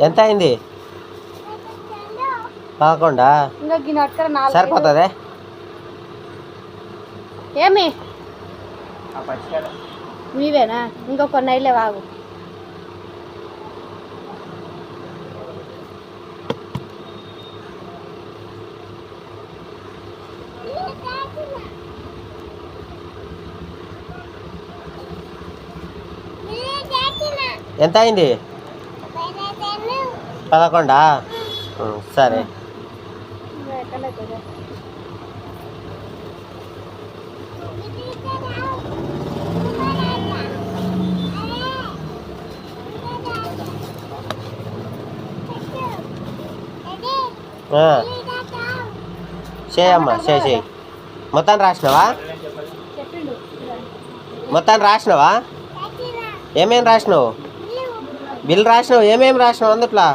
ఎంత అయింది? 11. సరిపోతుంది. ఏమి మీవేనా? ఇంకొక నైలే వాగు. ఎంత అయింది? 11. సరే. చేయమ్మా, చేయి. మొత్తాన్ని రాసినావా? ఏమేమి రాసినావు? బిల్ రాసినావు? ఏమేమి రాసినావు అందుట్లో?